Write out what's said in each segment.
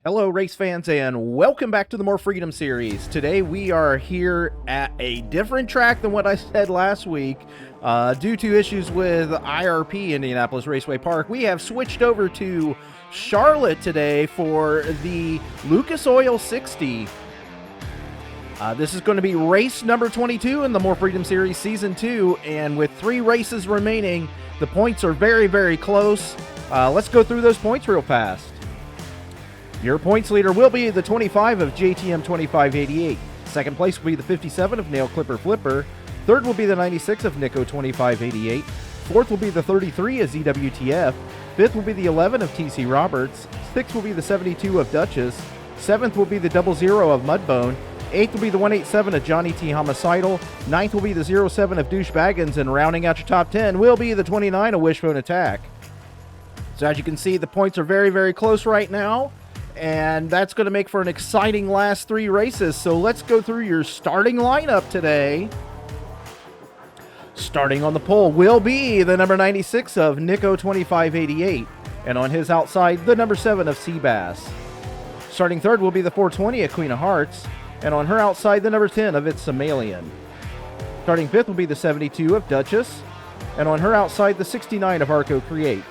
Hello, race fans, and welcome back to the More Freedom series. Today we are here at a different track than what I said last week. Due to issues with IRP, Indianapolis Raceway Park, we have switched over to Charlotte today for the Lucas Oil 60. This is going to be race number 22 in the More Freedom series season 2, and with 3 races remaining, the points are very, very close. Let's go through those points real fast. Your points leader will be the 25 of JTM 2588. Second place will be the 57 of Nail Clipper Flipper. Third will be the 96 of Nico 2588. Fourth will be the 33 of ZWTF. Fifth will be the 11 of TC Roberts. Sixth will be the 72 of Duchess. Seventh will be the 00 of Mudbone. Eighth will be the 187 of Johnny T. Homicidal. Ninth will be the 07 of Douche Baggins. And rounding out your top 10 will be the 29 of Wishbone Attack. So as you can see, the points are very, very close right now. And that's going to make for an exciting last 3 races. So let's go through your starting lineup today. Starting on the pole will be the number 96 of Nico 2588. And on his outside, the number 7 of Seabass. Starting third will be the 420 of Queen of Hearts. And on her outside, the number 10 of It's Somalian. Starting fifth will be the 72 of Duchess. And on her outside, the 69 of Arco Creates.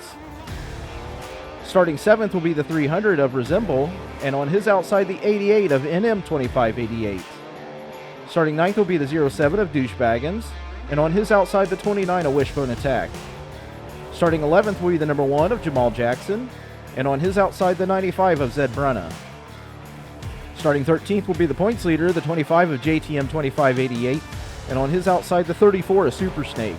Starting 7th will be the 300 of Resemble, and on his outside the 88 of NM 2588. Starting 9th will be the 07 of Douche Baggins, and on his outside the 29 of Wishbone Attack. Starting 11th will be the number 1 of Jamal Jackson, and on his outside the 95 of Zed Brunna. Starting 13th will be the points leader, the 25 of JTM 2588, and on his outside the 34 of Super Snake.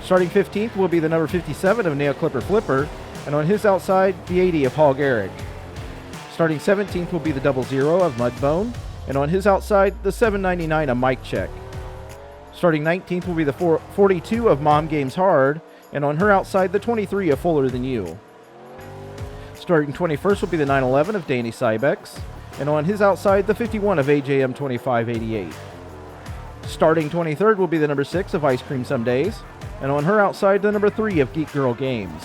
Starting 15th will be the number 57 of Nail Clipper Flipper, and on his outside, the 80 of Paul Garrick. Starting 17th will be the 00 of Mudbone, and on his outside, the 799 of Mike Check. Starting 19th will be the 42 of Mom Games Hard, and on her outside, the 23 of Fuller Than You. Starting 21st will be the 911 of Danny Cybex, and on his outside, the 51 of AJM 2588. Starting 23rd will be the number 6 of Ice Cream Some Days, and on her outside, the number 3 of Geek Girl Games.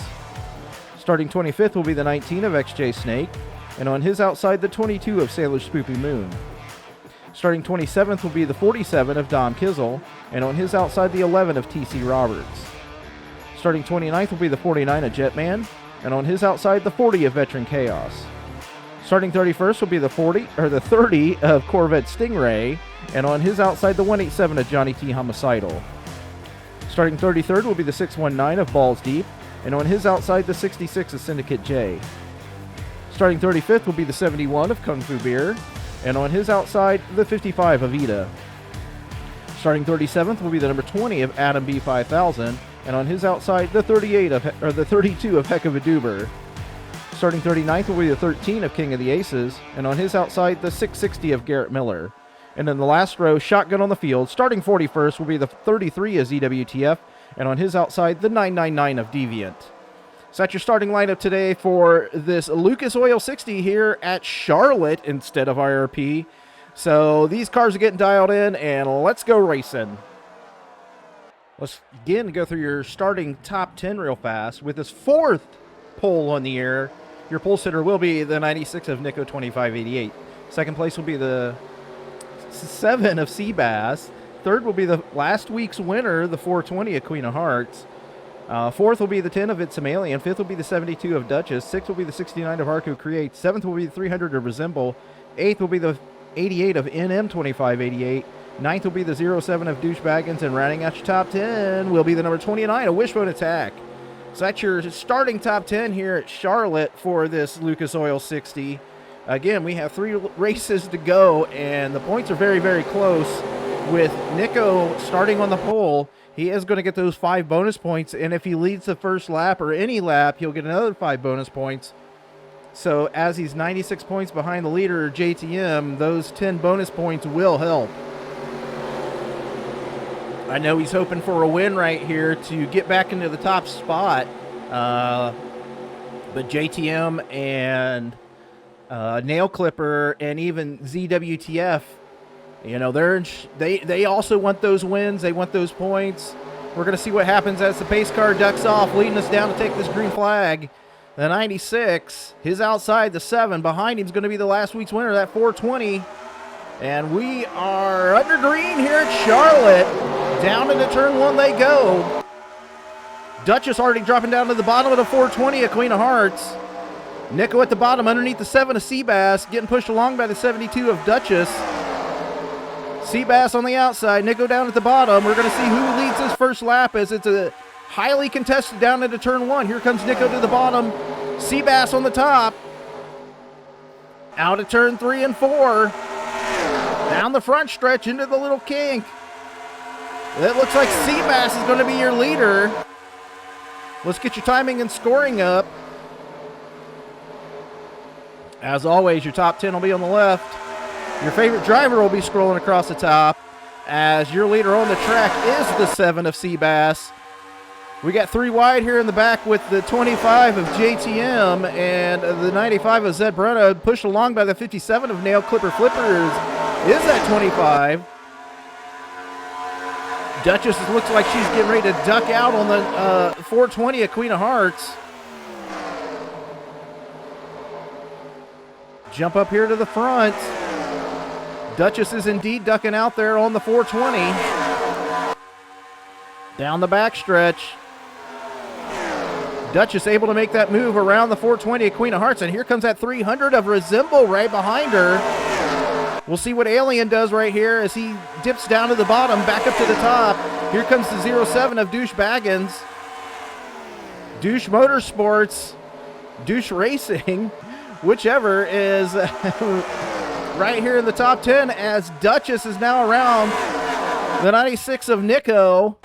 Starting 25th will be the 19 of XJ Snake, and on his outside, the 22 of Sailor Spoopy Moon. Starting 27th will be the 47 of Dom Kizzle, and on his outside, the 11 of TC Roberts. Starting 29th will be the 49 of Jetman, and on his outside, the 40 of Veteran Chaos. Starting 31st will be the 30 of Corvette Stingray, and on his outside, the 187 of Johnny T. Homicidal. Starting 33rd will be the 619 of Balls Deep, and on his outside, the 66 of Syndicate J. Starting 35th will be the 71 of Kung Fu Beer, and on his outside, the 55 of Ida. Starting 37th will be the number 20 of Adam B5000, and on his outside, the 32 of Heck of a Doober. Starting 39th will be the 13 of King of the Aces, and on his outside, the 660 of Garrett Miller. And in the last row, shotgun on the field, starting 41st will be the 33 of ZWTF, and on his outside, the 999 of Deviant. So that's your starting lineup today for this Lucas Oil 60 here at Charlotte instead of IRP. So these cars are getting dialed in, and let's go racing. Let's again go through your starting top 10 real fast. With this 4th pole on the air, your pole sitter will be the 96 of Nico 2588. Second place will be the 7 of Seabass. Third will be the last week's winner, the 420 of Queen of Hearts. Fourth will be the 10 of It's Somalian. Fifth will be the 72 of Duchess. Sixth will be the 69 of Arco Creates. Seventh will be the 300 of Resemble. Eighth will be the 88 of NM 2588. Ninth will be the 07 of Douche Baggins. And rounding out your top 10 will be the number 29 of Wishbone Attack. So that's your starting top 10 here at Charlotte for this Lucas Oil 60. Again, we have 3 races to go, and the points are very, very close. With Nico starting on the pole, he is going to get those 5 bonus points, and if he leads the first lap or any lap, he'll get another 5 bonus points. So as he's 96 points behind the leader, JTM, those 10 bonus points will help. I know he's hoping for a win right here to get back into the top spot, but JTM and Nail Clipper and even ZWTF, you know, they also want those wins. They want those points. We're going to see what happens as the pace car ducks off, leading us down to take this green flag. the 96. His outside, the 7. Behind him is going to be the last week's winner, that 420. And we are under green here at Charlotte. Down into turn 1 they go. Duchess already dropping down to the bottom of the 420 of Queen of Hearts. Nico at the bottom underneath the 7 of Seabass, getting pushed along by the 72 of Duchess. Seabass on the outside, Nico down at the bottom. We're going to see who leads this first lap as it's a highly contested down into turn 1. Here comes Nico to the bottom. Seabass on the top. Out of turn 3 and 4. Down the front stretch into the little kink. It looks like Seabass is going to be your leader. Let's get your timing and scoring up. As always, your top 10 will be on the left. Your favorite driver will be scrolling across the top, as your leader on the track is the 7 of Seabass. We got 3 wide here in the back with the 25 of JTM and the 95 of Zed Brenna, pushed along by the 57 of Nail Clipper Flippers. Is that 25? Duchess looks like she's getting ready to duck out on the 420 of Queen of Hearts. Jump up here to the front. Duchess is indeed ducking out there on the 420. Down the back stretch. Duchess able to make that move around the 420 of Queen of Hearts, and here comes that 300 of Resemble right behind her. We'll see what Alien does right here as he dips down to the bottom, back up to the top. Here comes the 07 of Douche Baggins. Douche Motorsports, Douche Racing, whichever is right here in the top 10, as Duchess is now around the 96 of Nico,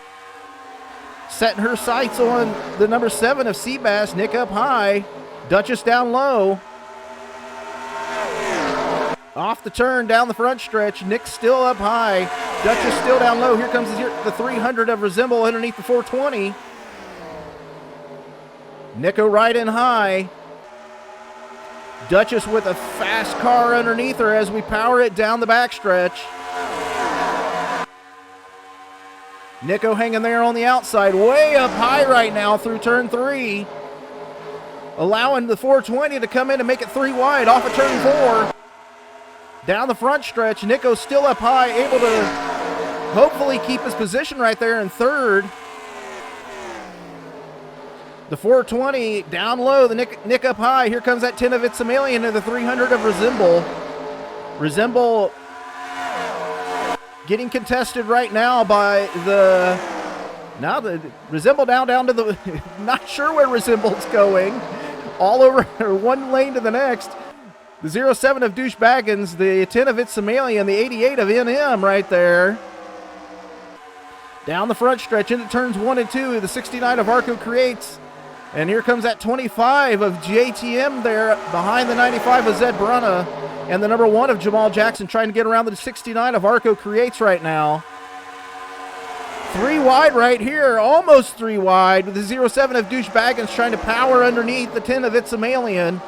setting her sights on the number 7 of Seabass. Nick up high, Duchess down low. Off the turn, down the front stretch, Nick's still up high, Duchess still down low. Here comes the 300 of Resemble underneath the 420. Nico right in high. Duchess with a fast car underneath her as we power it down the backstretch. Nico hanging there on the outside, way up high right now through turn 3. Allowing the 420 to come in and make it 3 wide off of turn 4. Down the front stretch, Nico still up high, able to hopefully keep his position right there in third. The 420 down low, the Nick up high. Here comes that 10 of It's a Million and the 300 of Resemble. Resemble getting contested right now by the Resemble down to the, not sure where Resemble's going. All over one lane to the next. The 07 of Douche Baggins, the 10 of It's a Million, the 88 of NM right there. Down the front stretch into turns 1 and 2, the 69 of Arco Creates. And here comes that 25 of JTM there behind the 95 of Zed Brunna. And the number 1 of Jamal Jackson trying to get around the 69 of Arco Creates right now. 3 wide right here, almost 3 wide, with the 07 of Douche Baggins trying to power underneath the 10 of It's a Million.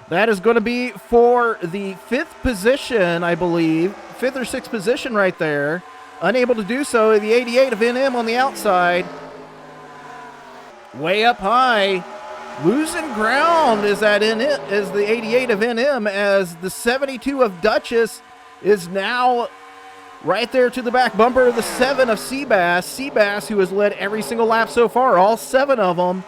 That is going to be for the 5th position, I believe. 5th or 6th position right there. Unable to do so, the 88 of NM on the outside. Way up high. Losing ground is the 88 of NM, as the 72 of Duchess is now right there to the back bumper of the 7 of Seabass. Seabass, who has led every single lap so far, all 7 of them,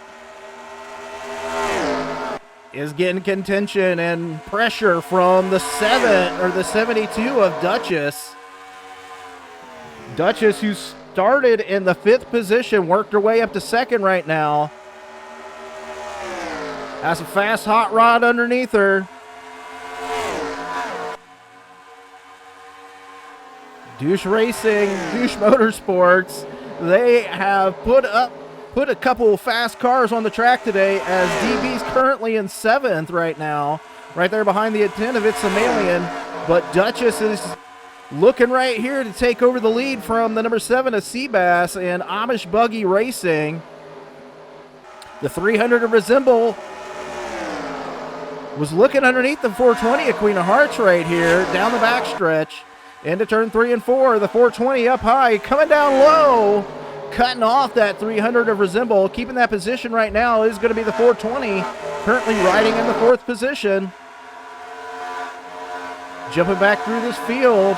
is getting contention and pressure from the 72 of Duchess. Duchess, who started in the 5th position, worked her way up to 2nd right now. Has a fast hot rod underneath her. Douche Racing, Douche Motorsports, they have put a couple fast cars on the track today, as DB's currently in 7th right now, right there behind the 10 of It's a Million. But Duchess is looking right here to take over the lead from the number 7 of Seabass and Amish Buggy Racing. The 300 of Resemble was looking underneath the 420 of Queen of Hearts right here, down the back stretch, into turn 3 and 4. The 420 up high, coming down low. cutting off that 300 of Resemble. Keeping that position right now is going to be the 420, currently riding in the 4th position. Jumping back through this field.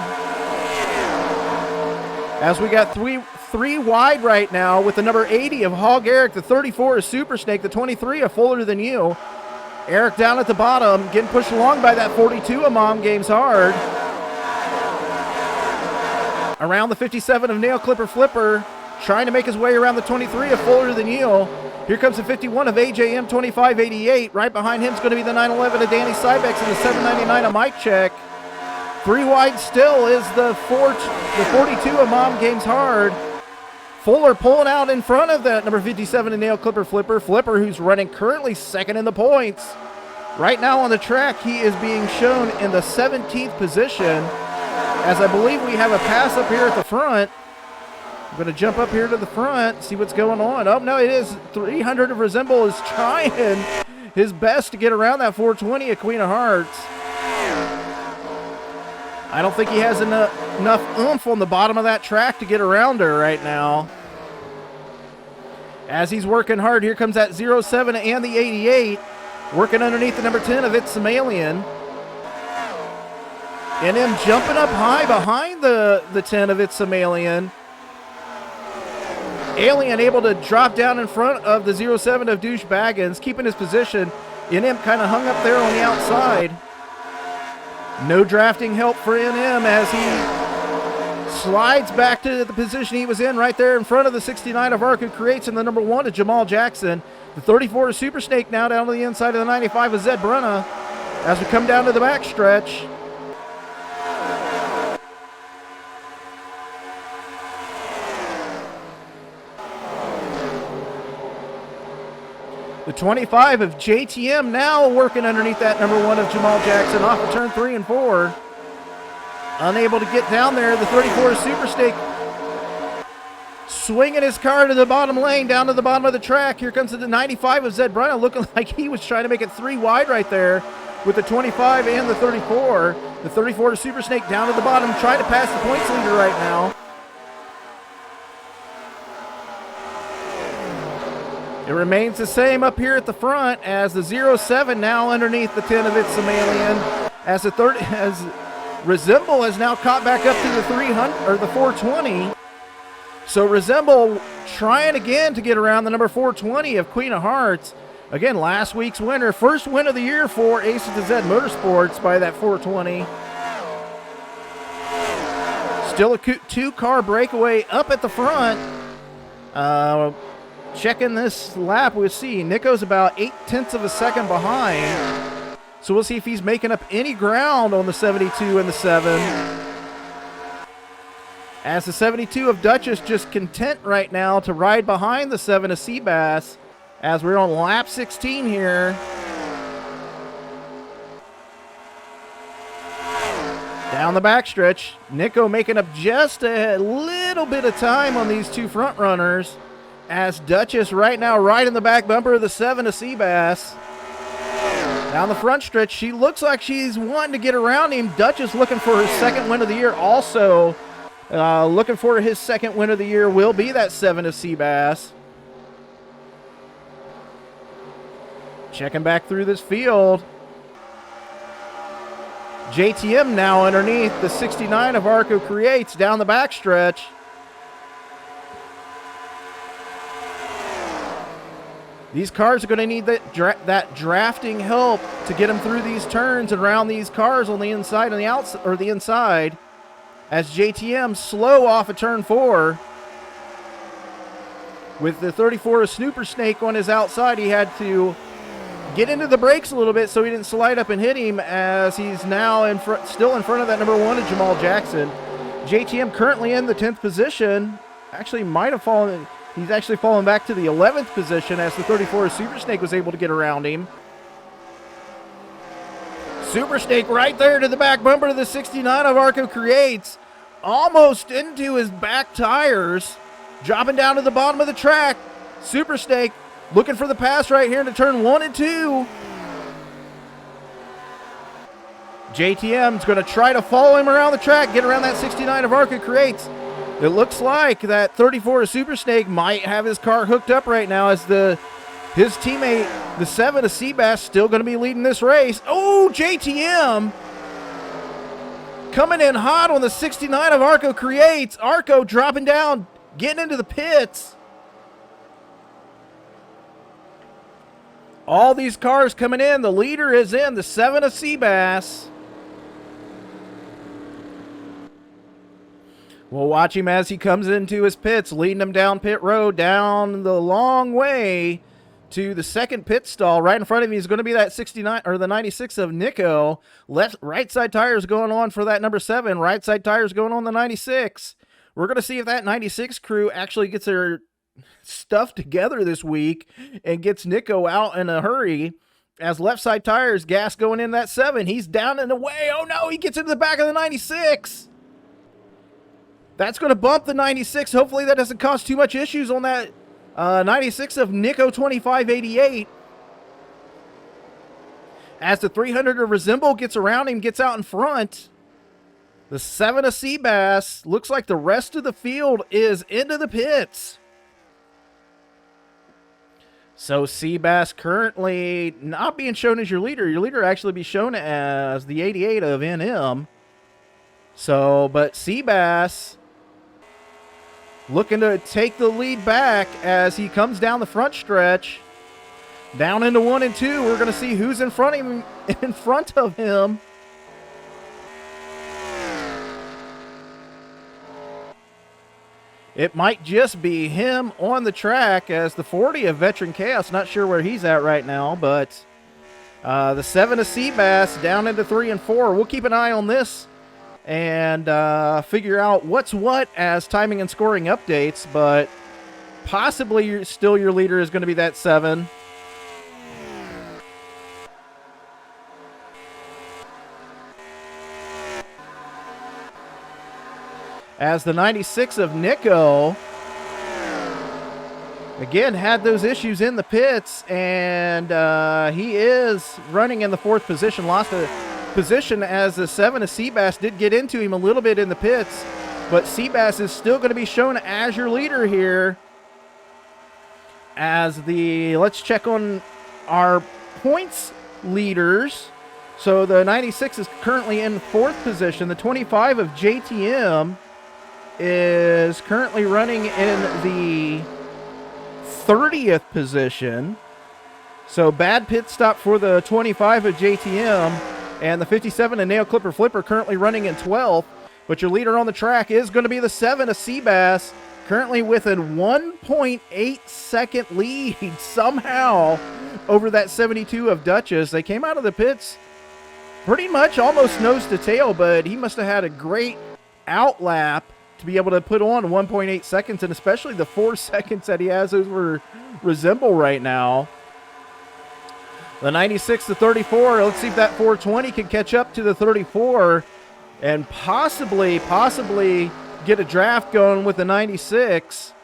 As we got three wide right now with the number 80 of Hog Eric, the 34 is Super Snake, the 23 of Fuller Than You. Eric down at the bottom, getting pushed along by that 42 of Mom Games Hard. Around the 57 of Nail Clipper Flipper, trying to make his way around the 23 of Fuller Than You. Here comes the 51 of AJM 2588. Right behind him is going to be the 911 of Danny Cybex and the 799 of Mike Check. 3 wide still is the 42 of Mom Games Hard. Fuller pulling out in front of that number 57 of Nail Clipper Flipper. Flipper, who's running currently 2nd in the points. Right now on the track, he is being shown in the 17th position. As I believe we have a pass up here at the front. I'm going to jump up here to the front, see what's going on. Oh, no, it is 300 of Resemble is trying his best to get around that 420 of Queen of Hearts. I don't think he has enough oomph on the bottom of that track to get around her right now. As he's working hard, here comes that 07 and the 88, working underneath the number 10 of It's Some Alien. And him jumping up high behind the 10 of It's Some Alien. Alien able to drop down in front of the 07 of Douche Baggins, keeping his position. NM kind of hung up there on the outside. No drafting help for NM as he slides back to the position he was in right there in front of the 69 of Arca Creates and the number 1 of Jamal Jackson. The 34 of Super Snake now down to the inside of the 95 of Zed Brunna as we come down to the back stretch. The 25 of JTM now working underneath that number 1 of Jamal Jackson off of turn 3 and 4. Unable to get down there. The 34 of Super Snake swinging his car to the bottom lane, down to the bottom of the track. Here comes the 95 of Zed Brunna, looking like he was trying to make it 3 wide right there with the 25 and the 34. The 34 of Super Snake down to the bottom, trying to pass the points leader right now. It remains the same up here at the front as the 07 now underneath the 10 of It's Some Alien. As Resemble has now caught back up to the 300 or the 420. So Resemble trying again to get around the number 420 of Queen of Hearts. Again, last week's winner, first win of the year for Ace to Z Motorsports by that 420. Still a 2-car breakaway up at the front. Checking this lap, we'll see Nico's about 0.8 of a second behind. So we'll see if he's making up any ground on the 72 and the 7. As the 72 of Duchess just content right now to ride behind the 7 of Seabass as we're on lap 16 here. Down the backstretch, Nico making up just a little bit of time on these 2 front runners. As Duchess right now right in the back bumper of the 7 of Seabass. Down the front stretch, she looks like she's wanting to get around him. Duchess looking for her 2nd win of the year. Also looking for his 2nd win of the year will be that 7 of Seabass. Checking back through this field. JTM now underneath the 69 of Arco Creates down the backstretch. These cars are going to need that drafting help to get them through these turns and around these cars on the inside and the outside, or the inside. As JTM slow off of turn 4. With the 34 of Snooper Snake on his outside, he had to get into the brakes a little bit so he didn't slide up and hit him, as he's now still in front of that number 1 of Jamal Jackson. JTM currently in the 10th position. Actually might have fallen. He's actually fallen back to the 11th position as the 34 of Super Snake was able to get around him. Super Snake right there to the back bumper of the 69 of Arco Creates. Almost into his back tires. Dropping down to the bottom of the track. Super Snake looking for the pass right here into turn 1 and 2. JTM's going to try to follow him around the track, get around that 69 of Arca Creates. It looks like that 34 Super Snake might have his car hooked up right now as his teammate, the 7 of Seabass, still going to be leading this race. Oh, JTM coming in hot on the 69 of Arco Creates. Arco dropping down, getting into the pits. All these cars coming in. The leader is in, the 7 of Seabass. We'll watch him as he comes into his pits, leading them down pit road, down the long way to the second pit stall. Right in front of me is going to be that 69 or the 96 of Nico. Right side tires going on for that number 7. Right side tires going on the 96. We're going to see if that 96 crew actually gets their stuff together this week and gets Nico out in a hurry. As left side tires, gas going in that 7. He's down and away. Oh no, he gets into the back of the 96. That's going to bump the 96. Hopefully that doesn't cause too much issues on that 96 of Nico 2588. As the 300 of Resemble gets around him, gets out in front. The 7 of Seabass. Looks like the rest of the field is into the pits. So Seabass currently not being shown as your leader. Your leader actually be shown as the 88 of NM. So, but Seabass looking to take the lead back as he comes down the front stretch. Down into 1 and 2. We're going to see who's in front of him. It might just be him on the track as the 40 of Veteran Chaos. Not sure where he's at right now, but the 7 of Seabass down into 3 and 4. We'll keep an eye on this and figure out what's what as timing and scoring updates, but possibly still your leader is going to be that 7. As the 96 of Nico, again, had those issues in the pits, and he is running in the 4th position. Lost a position as the 7 of Seabass did get into him a little bit in the pits, but Seabass is still going to be shown as your leader here. Let's check on our points leaders. So the 96 is currently in 4th position. The 25 of JTM is currently running in the 30th position. So bad pit stop for the 25 of JTM, and the 57 of Nail Clipper Flipper currently running in 12th. But your leader on the track is going to be the 7 of Seabass, currently with a 1.8 second lead somehow over that 72 of Duchess. They came out of the pits pretty much almost nose to tail, but he must have had a great outlap to be able to put on 1.8 seconds, and especially the 4 seconds that he has over Resemble right now. The 96 to 34, let's see if that 420 can catch up to the 34 and possibly get a draft going with the 96.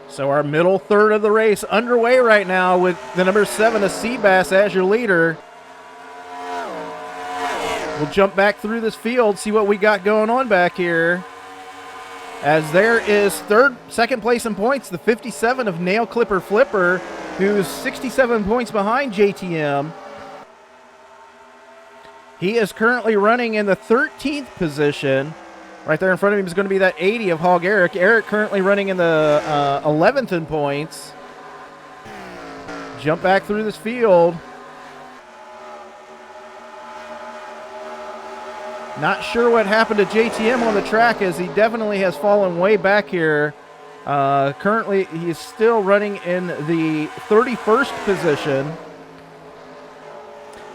So our middle third of the race underway right now with the number 7 of Seabass as your leader. We'll jump back through this field, see what we got going on back here. As there is second place in points, the 57 of Nail Clipper Flipper, who's 67 points behind JTM. He is currently running in the 13th position. Right there in front of him is going to be that 80 of Hog Eric. Eric currently running in the 11th in points. Jump back through this field. Not sure what happened to JTM on the track, as he definitely has fallen way back here. Currently, he is still running in the 31st position.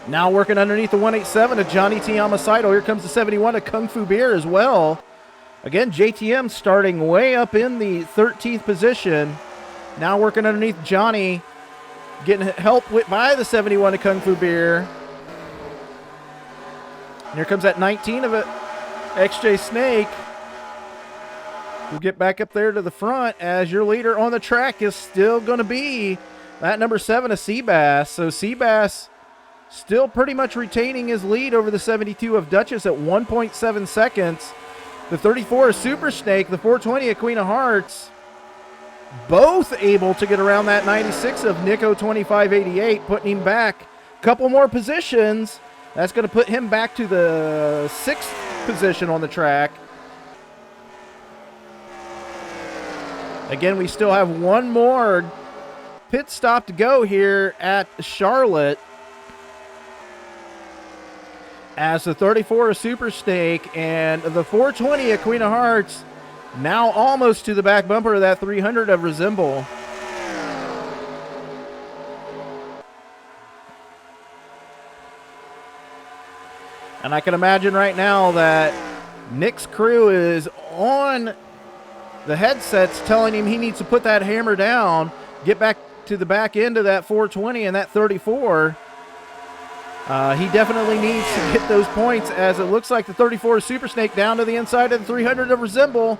Now working underneath the 187 of Johnny T. Amasaito. Here comes the 71 of Kung Fu Beer as well. Again, JTM starting way up in the 13th position. Now working underneath Johnny. Getting help by the 71 of Kung Fu Beer. And here comes that 19 of XJ Snake. We'll get back up there to the front as your leader on the track is still going to be that number 7 of Seabass. So Seabass still pretty much retaining his lead over the 72 of Duchess at 1.7 seconds. The 34 of Super Snake, the 420 of Queen of Hearts, both able to get around that 96 of Nico 2588, putting him back a couple more positions. That's going to put him back to the 6th position on the track. Again, we still have one more pit stop to go here at Charlotte, as the 34 of Super Snake and the 420 of Queen of Hearts now almost to the back bumper of that 300 of Resemble. And I can imagine right now that Nick's crew is on the headsets telling him he needs to put that hammer down, get back to the back end of that 420 and that 34. He definitely needs to get those points, as it looks like the 34 Super Snake down to the inside of the 300 of Resemble.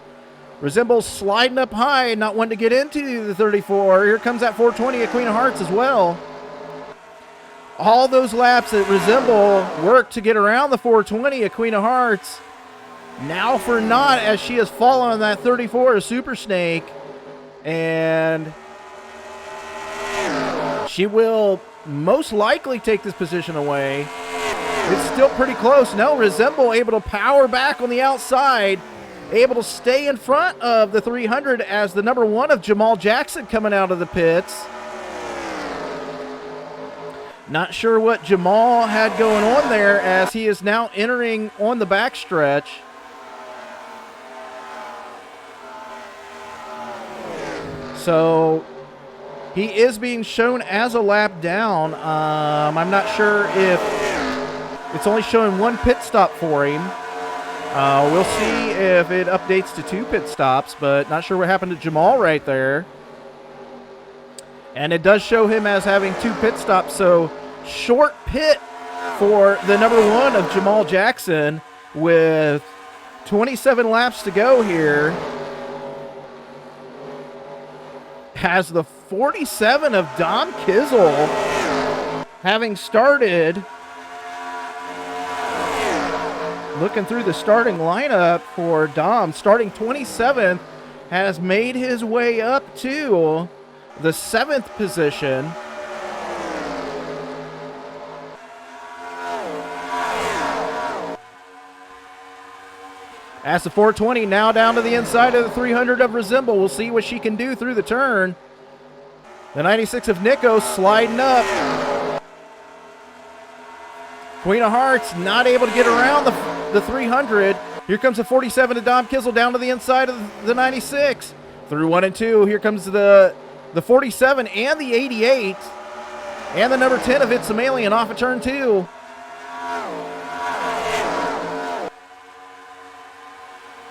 Resemble sliding up high, not wanting to get into the 34. Here comes that 420 of Queen of Hearts as well. All those laps that Resemble worked to get around the 420 of Queen of Hearts, now for naught, as she has fallen on that 34 of Super Snake. And she will most likely take this position away. It's still pretty close. No, Resemble able to power back on the outside, able to stay in front of the 300 as the number 1 of Jamal Jackson coming out of the pits. Not sure what Jamal had going on there, as he is now entering on the backstretch. So he is being shown as a lap down. I'm not sure if it's only showing one pit stop for him. We'll see if it updates to 2 pit stops, but not sure what happened to Jamal right there. And it does show him as having 2 pit stops, so short pit for the number 1 of Jamal Jackson with 27 laps to go here. Has the 47 of Dom Kizzle, having started, looking through the starting lineup for Dom, starting 27th, has made his way up to the 7th position. As the 420 now down to the inside of the 300 of Resemble. We'll see what she can do through the turn. The 96 of Nico sliding up. Queen of Hearts not able to get around the 300. Here comes the 47 of Dom Kizzle down to the inside of the 96. Through 1 and 2. Here comes the 47 and the 88. And the number 10 of It's Somalian off of turn 2.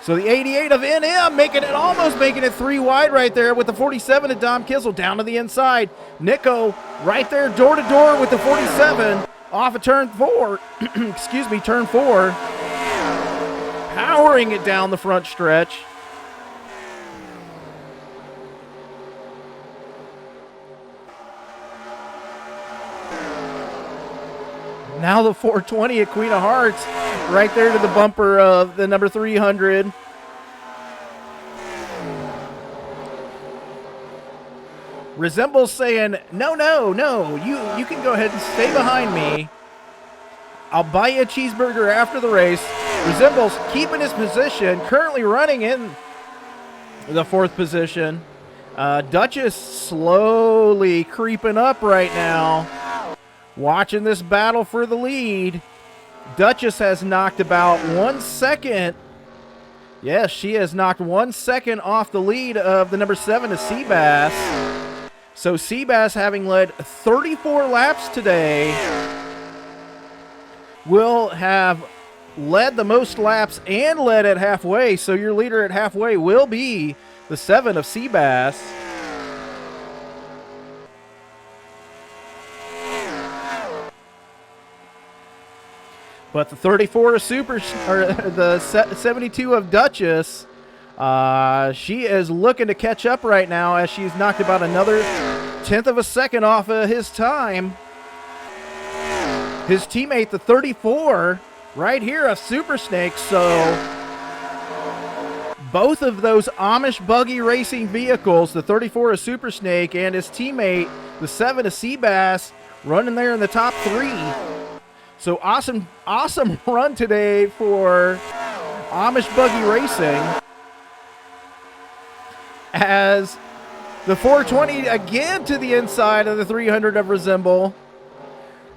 So the 88 of NM almost making it 3 wide right there with the 47 of Dom Kizzle down to the inside. Nico right there door to door with the 47 off of turn 4. Excuse me, turn 4. Powering it down the front stretch. Now the 420 at Queen of Hearts right there to the bumper of the number 300. Resembles saying, no, you can go ahead and stay behind me. I'll buy you a cheeseburger after the race. Resembles keeping his position, currently running in the 4th position. Duchess slowly creeping up right now. Watching this battle for the lead. Duchess has knocked about 1 second. Yes, she has knocked 1 second off the lead of the number 7 of Seabass. So Seabass, having led 34 laps today, will have led the most laps and led at halfway. So your leader at halfway will be the 7 of Seabass. But the 34 of the 72 of Duchess, she is looking to catch up right now, as she's knocked about another 10th of a second off of his time. His teammate, the 34, right here, a Super Snake. So both of those Amish buggy racing vehicles, the 34 a Super Snake and his teammate, the 7 a Seabass, running there in the top 3. So awesome run today for Amish buggy racing, as the 420 again to the inside of the 300 of Resemble.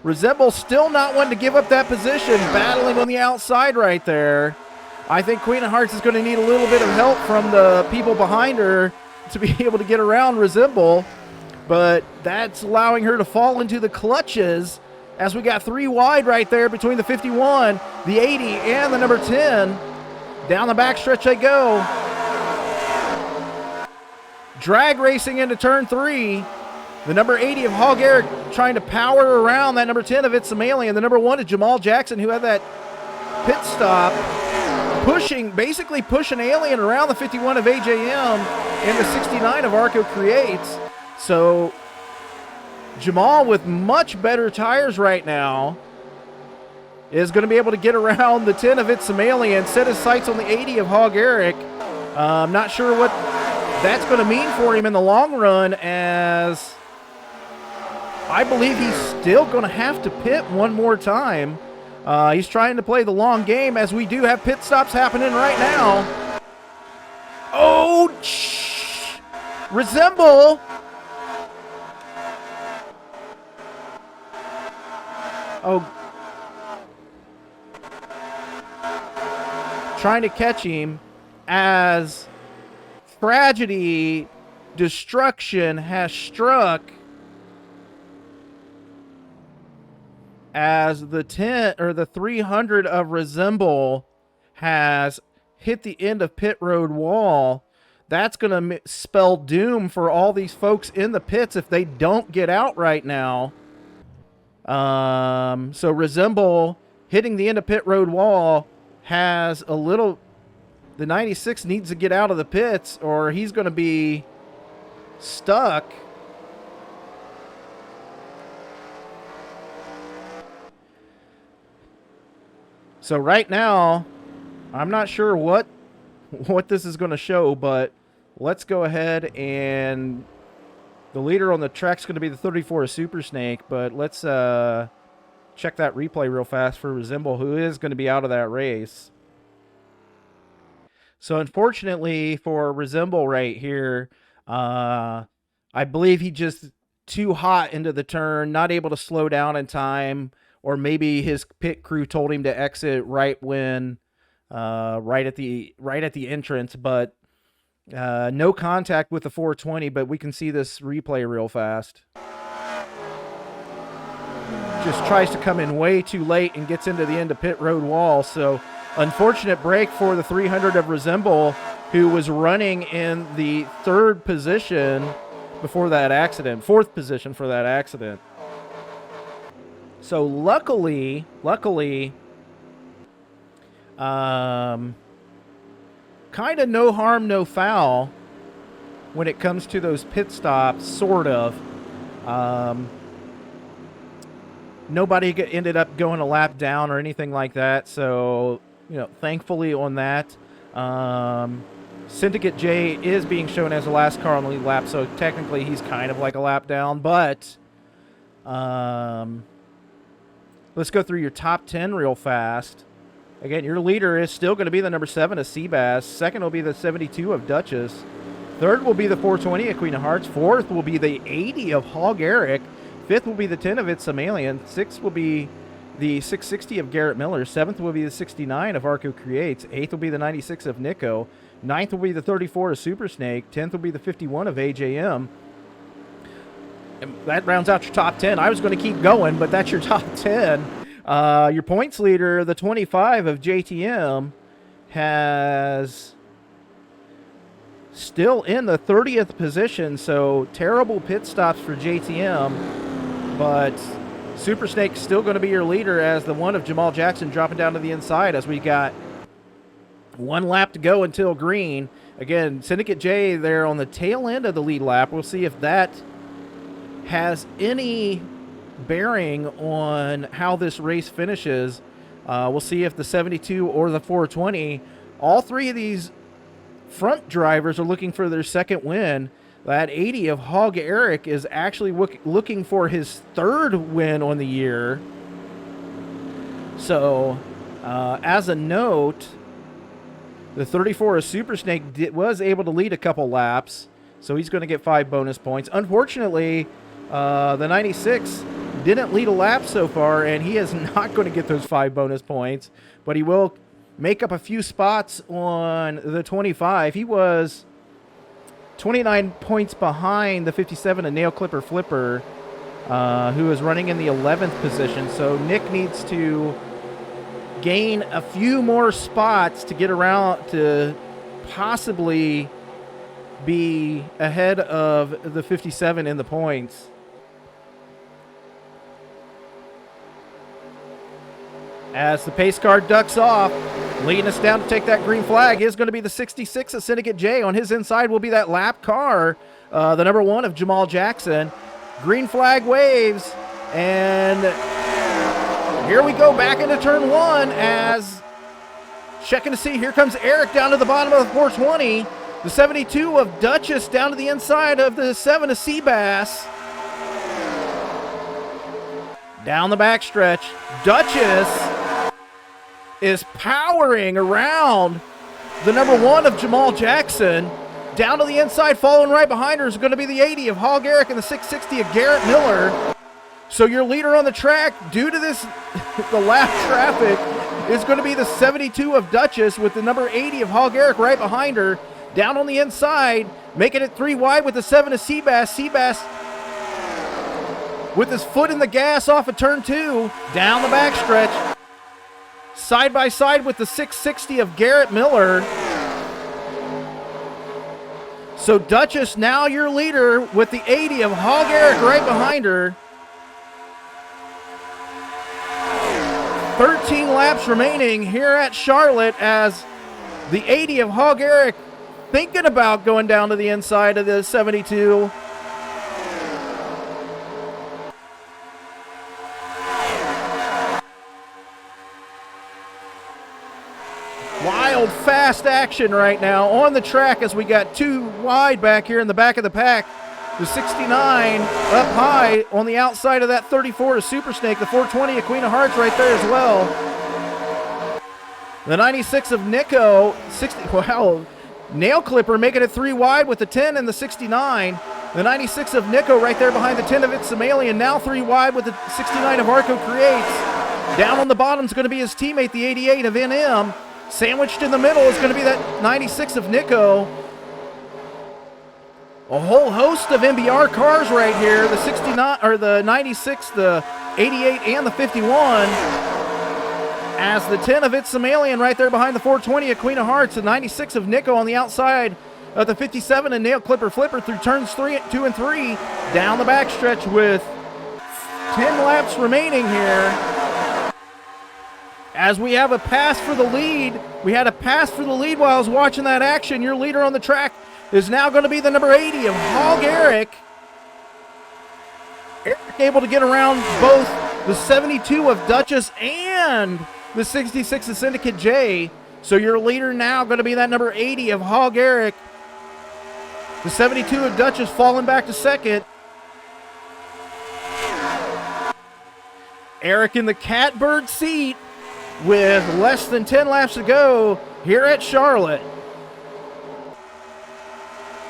Resemble still not wanting to give up that position, battling on the outside right there. I think Queen of Hearts is going to need a little bit of help from the people behind her to be able to get around Resemble, but that's allowing her to fall into the clutches, as we got 3 wide right there between the 51, the 80, and the number 10. Down the backstretch they go. Drag racing into turn 3. The number 80 of Hog Eric trying to power around that number 10 of It's Somalian. The number 1 is Jamal Jackson, who had that pit stop, basically pushing Alien around the 51 of AJM and the 69 of Arco Creates. So Jamal, with much better tires right now, is going to be able to get around the 10 of It's Somalian, set his sights on the 80 of Hog Eric. Not sure what that's going to mean for him in the long run, as I believe he's still going to have to pit one more time. He's trying to play the long game, as we do have pit stops happening right now. Oh, Resemble. Oh, trying to catch him, as tragedy, destruction has struck, as the 10 or the 300 of Resemble has hit the end of pit road wall. That's going to spell doom for all these folks in the pits if they don't get out right now. So Resemble hitting the end of pit road wall has a little, the 96 needs to get out of the pits or he's going to be stuck. So right now, I'm not sure what this is going to show, but let's go ahead, and the leader on the track is going to be the 34 Super Snake, but let's check that replay real fast for Resemble, who is going to be out of that race. So unfortunately for Resemble right here, I believe he just too hot into the turn, not able to slow down in time, or maybe his pit crew told him to exit right when, right at the entrance, but no contact with the 420, but we can see this replay real fast. Just tries to come in way too late and gets into the end of pit road wall. So unfortunate break for the 300 of Resemble, who was running in the third position before that accident, fourth position for that accident. So luckily, kind of no harm, no foul when it comes to those pit stops, sort of. Nobody ended up going a lap down or anything like that. So, you know, thankfully on that. Syndicate J is being shown as the last car on the lead lap, so technically he's kind of like a lap down. But let's go through your top 10 real fast. Again, your leader is still going to be the number 7 of Seabass. Second will be the 72 of Duchess. Third will be the 420 of Queen of Hearts. Fourth will be the 80 of Hog Eric. Fifth will be the 10 of It's Somalian. Sixth will be the 660 of Garrett Miller. Seventh will be the 69 of Arco Creates. Eighth will be the 96 of Nico. Ninth will be the 34 of Super Snake. 10th will be the 51 of AJM. And that rounds out your top 10. I was going to keep going, but that's your top 10. Your points leader, the 25 of JTM, has still in the 30th position, so terrible pit stops for JTM, but Super Snake's still going to be your leader as the one of Jamal Jackson dropping down to the inside as we got one lap to go until green. Again, Syndicate J there on the tail end of the lead lap. We'll see if that has any bearing on how this race finishes. We'll see if the 72 or the 420, all three of these front drivers are looking for their second win. That 80 of Hog Eric is actually looking for his third win on the year. So, as a note, the 34 of Super Snake was able to lead a couple laps, so he's going to get 5 bonus points. Unfortunately, the 96 didn't lead a lap so far, and he is not going to get those 5 bonus points, but he will make up a few spots on the 25. He was 29 points behind the 57 of Nail Clipper Flipper, who is running in the 11th position. So Nick needs to gain a few more spots to get around to possibly be ahead of the 57 in the points. As the pace car ducks off, leading us down to take that green flag is going to be the 66 of Syndicate J. On his inside will be that lap car, the number 1 of Jamal Jackson. Green flag waves, and here we go back into turn 1 as checking to see. Here comes Eric down to the bottom of the 420. The 72 of Duchess down to the inside of the 7 of Seabass. Down the backstretch, Duchess is powering around the number 1 of Jamal Jackson. Down to the inside, following right behind her is going to be the 80 of Hog Eric and the 660 of Garrett Miller. So your leader on the track, due to this, the lap traffic, is going to be the 72 of Duchess with the number 80 of Hog Eric right behind her. Down on the inside, making it 3 wide with the 7 of Seabass. Seabass with his foot in the gas off of turn 2, down the backstretch. Side by side with the 660 of Garrett Miller. So Duchess now your leader with the 80 of Hog Eric right behind her. 13 laps remaining here at Charlotte as the 80 of Hog Eric thinking about going down to the inside of the 72. Wild, fast action right now on the track as we got 2 wide back here in the back of the pack. The 69 up high on the outside of that 34 to Super Snake. The 420 of Queen of Hearts right there as well. The 96 of Nico, 60, wow, Nail Clipper making it 3 wide with the 10 and the 69. The 96 of Nico right there behind the 10 of It's Somalian, now 3 wide with the 69 of Arco Creates. Down on the bottom is going to be his teammate, the 88 of NM. Sandwiched in the middle is going to be that 96 of Nico. A whole host of MBR cars right here. The 69 or the 96, the 88, and the 51. As the 10 of It's Somalian right there behind the 420 of Queen of Hearts. The 96 of Nico on the outside of the 57 and Nail Clipper Flipper through turns 2 and 3. Down the backstretch with 10 laps remaining here. As we have a pass for the lead. We had a pass for the lead while I was watching that action. Your leader on the track is now going to be the number 80 of Hog Eric. Eric able to get around both the 72 of Duchess and the 66 of Syndicate J. So your leader now going to be that number 80 of Hog Eric. The 72 of Duchess falling back to second. Eric in the catbird seat with less than 10 laps to go here at Charlotte.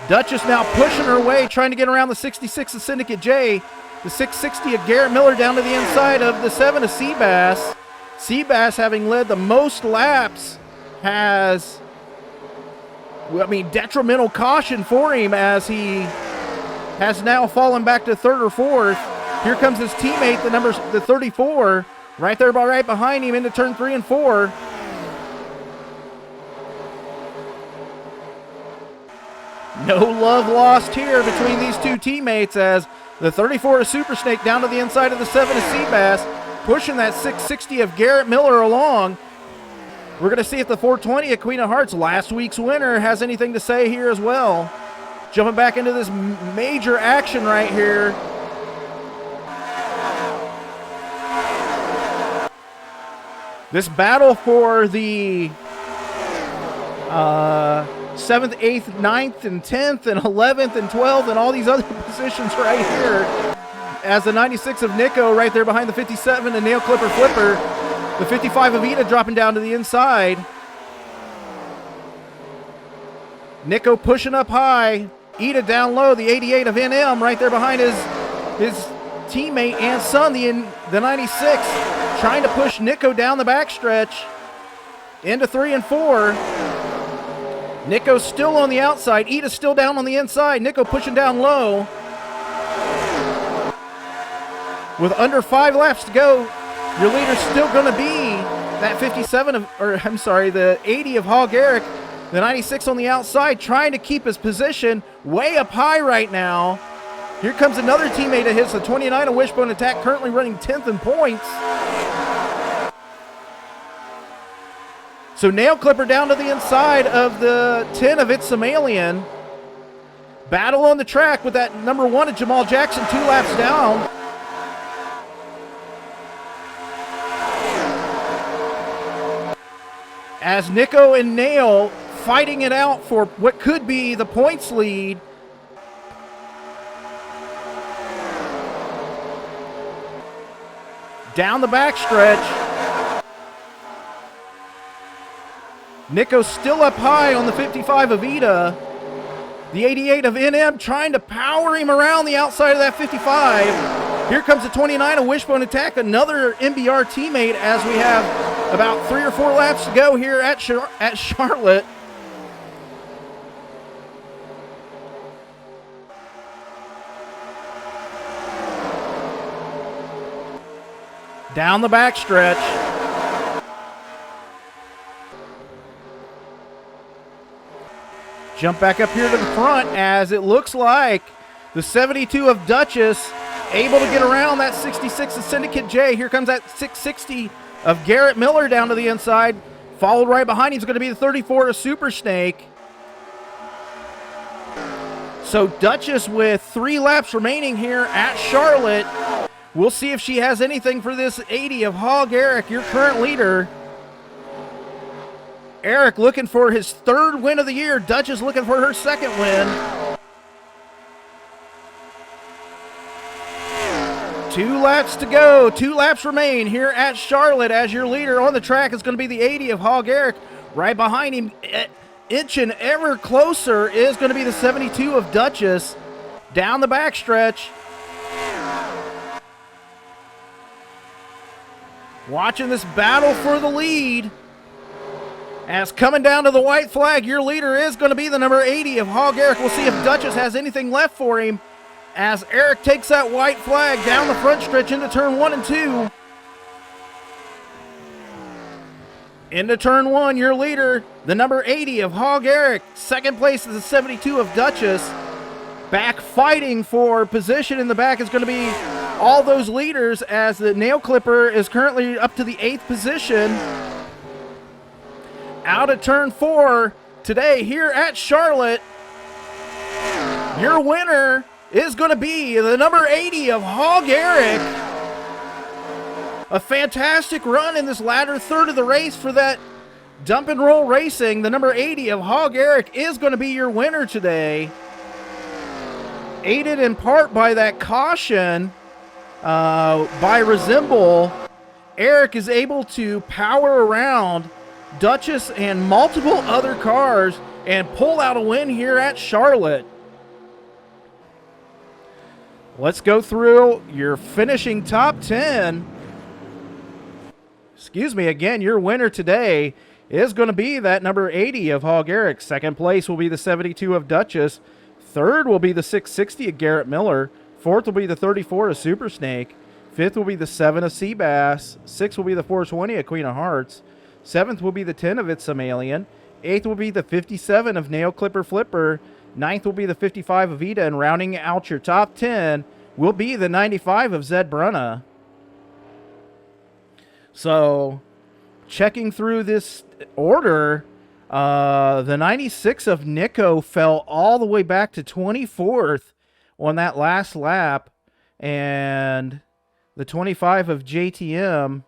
Duchess now pushing her way, trying to get around the 66 of Syndicate J. The 660 of Garrett Miller down to the inside of the 7 of Seabass. Seabass, having led the most laps, has, detrimental caution for him as he has now fallen back to 3rd or 4th. Here comes his teammate, the 34, right there, right behind him into turn 3 and 4. No love lost here between these two teammates as the 34 of Super Snake down to the inside of the 7 of Seabass, pushing that 660 of Garrett Miller along. We're going to see if the 420 of Queen of Hearts, last week's winner, has anything to say here as well. Jumping back into this major action right here This battle for the 7th, 8th, 9th, and 10th, and 11th, and 12th, and all these other positions right here. As the 96 of Nico right there behind the 57 and Nail Clipper Flipper. The 55 of Ida dropping down to the inside. Nico pushing up high. Ida down low. The 88 of NM right there behind his teammate and son, the 96, trying to push Nico down the backstretch into 3 and 4. Nico's still on the outside. Ida's still down on the inside. Nico pushing down low. With under 5 laps to go, your leader's still going to be that 57 of, or I'm sorry, the 80 of Hog Eric. The 96 on the outside trying to keep his position way up high right now. Here comes another teammate of his, the 29 of Wishbone Attack, currently running 10th in points. So Nail Clipper down to the inside of the 10 of It's Somalian. Battle on the track with that number 1 of Jamal Jackson 2 laps down. As Nico and Nail fighting it out for what could be the points lead. Down the backstretch. Nico's still up high on the 55 of Ida. The 88 of NM trying to power him around the outside of that 55. Here comes the 29 of Wishbone Attack, another MBR teammate, as we have about 3 or 4 laps to go here at Charlotte. Down the backstretch. Jump back up here to the front as it looks like the 72 of Duchess able to get around that 66 of Syndicate J. Here comes that 660 of Garrett Miller down to the inside. Followed right behind him is going to be the 34 of Super Snake. So Duchess with 3 laps remaining here at Charlotte. We'll see if she has anything for this 80 of Hog Eric, your current leader. Eric looking for his 3rd win of the year. Duchess looking for her 2nd win. 2 laps to go. 2 laps remain here at Charlotte as your leader on the track is going to be the 80 of Hog Eric. Right behind him, inching ever closer, is going to be the 72 of Duchess. Down the backstretch. Watching this battle for the lead. As coming down to the white flag, your leader is going to be the number 80 of Hog Eric. We'll see if Duchess has anything left for him. As Eric takes that white flag down the front stretch into turn 1 and 2. Into turn 1, your leader, the number 80 of Hog Eric. 2nd place is the 72 of Duchess. Back fighting for position in the back is going to be all those leaders, as the Nail Clipper is currently up to the 8th position. Out of turn 4 today here at Charlotte. Your winner is going to be the number 80 of Hog Eric. A fantastic run in this latter third of the race for that Dump and Roll Racing. The number 80 of Hog Eric is going to be your winner today. Aided in part by that caution by Resemble, Eric is able to power around Duchess and multiple other cars and pull out a win here at Charlotte. Let's go through your finishing top 10. Excuse me, again, your winner today is going to be that number 80 of Hog Eric. 2nd place will be the 72 of Duchess. 3rd will be the 660 of Garrett Miller. 4th will be the 34 of Super Snake. 5th will be the 7 of Seabass. 6th will be the 420 of Queen of Hearts. 7th will be the 10 of It's Somalian. 8th will be the 57 of Nail Clipper Flipper. 9th will be the 55 of Ida. And rounding out your top 10 will be the 95 of Zed Brunna. So, checking through this order, the 96 of Nico fell all the way back to 24th on that last lap. And the 25 of JTM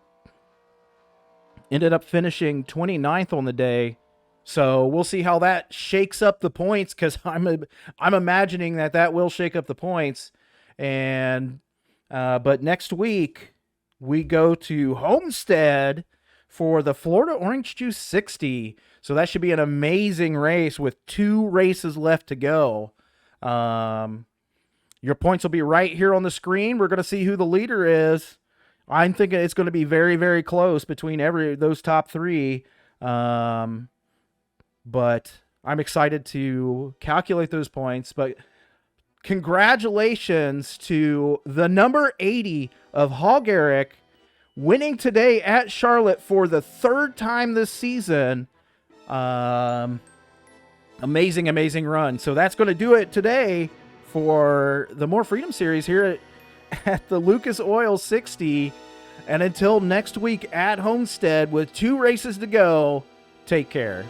ended up finishing 29th on the day. So we'll see how that shakes up the points, because I'm imagining that will shake up the points. And but next week we go to Homestead for the Florida Orange Juice 60. So that should be an amazing race with 2 races left to go. Your points will be right here on the screen. We're going to see who the leader is. I'm thinking it's going to be very, very close between those top 3. But I'm excited to calculate those points. But congratulations to the number 80 of Hog Eric, winning today at Charlotte for the 3rd time this season. Amazing, amazing run. So that's going to do it today for the More Freedom Series here at the Lucas Oil 60. And until next week at Homestead with 2 races to go, take care.